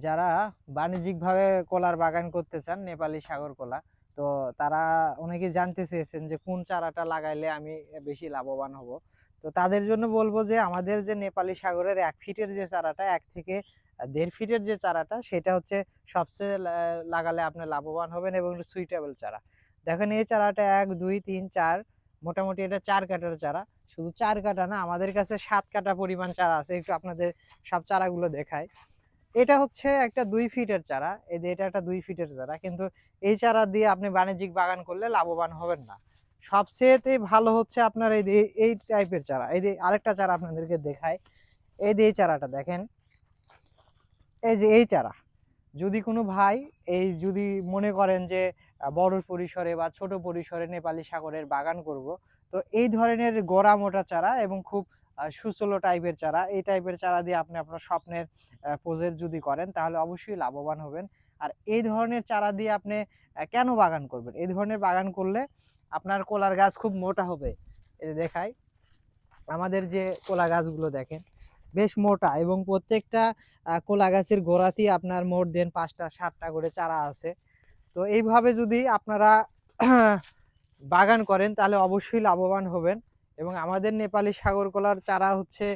যারা বাণিজ্যিকভাবে কলার বাগান করতে চান, নেপালি সাগর কলা, তো তারা অনেকে জানতে চেয়েছেন যে কোন চারাটা লাগাইলে আমি বেশি লাভবান হব। তো তাদের জন্য বলবো যে আমাদের যে নেপালি সাগরের 1 ফিটের যে চারাটা, 1 থেকে 1.5 ফিটের যে চারাটা, সেটা হচ্ছে সবচেয়ে লাগালে আপনি লাভবান হবেন এবং সুইটেবল চারা। দেখেন এই চারাটা 1 2 3 4, মোটামুটি এটা 4 কাটার চারা। শুধু 4 কাটা না, আমাদের কাছে 7 কাটা পরিমাণ চারা আছে। একটু আপনাদের সব চারাগুলো দেখায়। এটা হচ্ছে একটা 2 ফিটের চারা, এই যে এটা একটা 2 ফিটের চারা, কিন্তু এই চারা দিয়ে আপনি বাণিজ্যিক বাগান করলে লাভবান হবেন না। সবচেয়েতে ভালো হচ্ছে আপনার এই যে এই টাইপের চারা। এই যে আরেকটা চারা আপনাদেরকে দেখায়, এই যে এই চারাটা দেখেন, এই যে এই চারা। যদি কোনো ভাই এই যদি মনে করেন যে বড় পরিসরে বা ছোট পরিসরে নেপালি সাগরের বাগান করব, তো এই ধরনের গোড়া মোটা চারা এবং খুব সুচলো টাইপের চারা, এই টাইপের চারা দিয়ে আপনি আপনার স্বপ্নের প্রজেক্ট যদি করেন তাহলে অবশ্যই লাভবান হবেন। আর এই ধরনের চারা দিয়ে আপনি কেন বাগান করবেন? এই ধরনের বাগান করলে আপনার কলার গাছ খুব মোটা হবে। এই যে দেখাই, আমাদের যে কলা গাছগুলো দেখেন বেশ মোটা, এবং প্রত্যেকটা কলা গাছের গোড়াতেই আপনার মোট দেন 5টা 7টা করে চারা আছে। তো এইভাবে যদি আপনারা বাগান করেন তাহলে অবশ্যই লাভবান হবেন। এবং আমাদের নেপালি সাগর কলার চারা হচ্ছে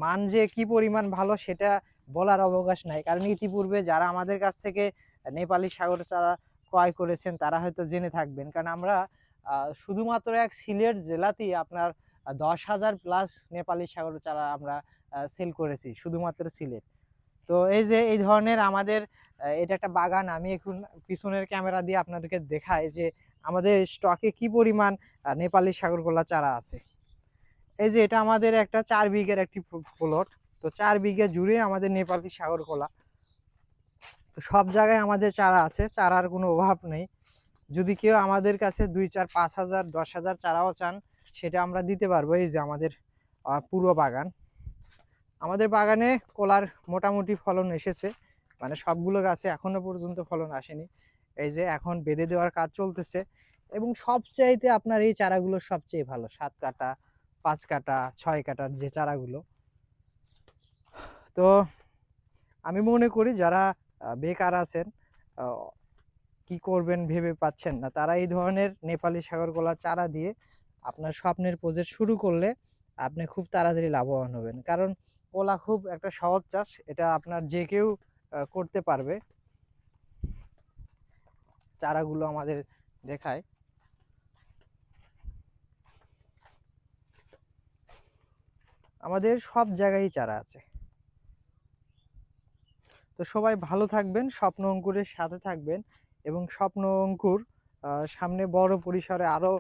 মান যে কি পরিমাণ ভালো সেটা বলার অবকাশ নাই, কারণ ইতিপূর্বে যারা আমাদের কাছ থেকে নেপালি সাগর চারা ক্রয় করেছেন তারা হয়তো জেনে থাকবেন, কারণ আমরা শুধুমাত্র এক সিলেট জেলাতেই আপনার 10,000 প্লাস নেপালি সাগর চারা আমরা সেল করেছি শুধুমাত্র সিলেট। তো এই যে এই ধরনের আমাদের এটা একটা বাগান, আমি এখন পিছনের ক্যামেরা দিয়ে আপনাদেরকে দেখাই যে আমাদের স্টকে কি পরিমাণ নেপালি সাগর কলা চারা আছে। এই যে এটা আমাদের একটা 4 বিঘের একটি প্লট। তো 4 বিঘা জুড়ে আমাদের নেপালি সাগর কলা। তো সব জায়গায় আমাদের চারা আছে, চারার কোনো অভাব নেই। যদি কেউ আমাদের কাছে 2 4 5,000 10,000 চারাও চান, সেটা আমরা দিতে পারবো। এই যে আমাদের পুরো বাগান, আমাদের বাগানে কলার মোটামুটি ফলন এসেছে, মানে সবগুলো গাছে এখনো পর্যন্ত ফলন আসেনি। এই যে এখন বেঁধে দেওয়ার কাজ চলতেছে, এবং সবচাইতে আপনার এই চারাগুলো সবচেয়ে ভালো 7 কাটা 5 কাটা 6 কাটার যে চারাগুলো। তো আমি মনে করি যারা বেকার আছেন, কি করবেন ভেবে পাচ্ছেন না, তারা এই ধরনের নেপালি সাগর কলার চারা দিয়ে আপনার স্বপ্নের প্রজেক্ট শুরু করলে আপনি খুব তাড়াতাড়ি লাভবান হবেন। কারণ কলা খুব একটা সহজ চাষ, এটা আপনার যে কেউ করতে পারবে। চারাগুলো আমাদের দেখায়, আমাদের সব জায়গায় চারা আছে। তো সবাই ভালো থাকবেন, স্বপ্ন অঙ্কুরের সাথে থাকবেন, এবং স্বপ্ন অঙ্কুর সামনে বড় পরিসরে আরও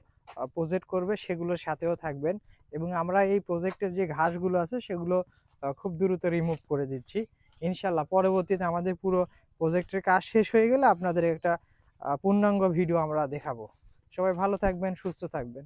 প্রজেক্ট করবে, সেগুলোর সাথেও থাকবেন। এবং আমরা এই প্রজেক্টের যে ঘাসগুলো আছে সেগুলো খুব দ্রুত রিমুভ করে দিচ্ছি ইনশাল্লাহ। পরবর্তীতে আমাদের পুরো প্রজেক্টের কাজ শেষ হয়ে গেলে আপনাদের একটা পূর্ণাঙ্গ ভিডিও আমরা দেখাবো। সবাই ভালো থাকবেন, সুস্থ থাকবেন।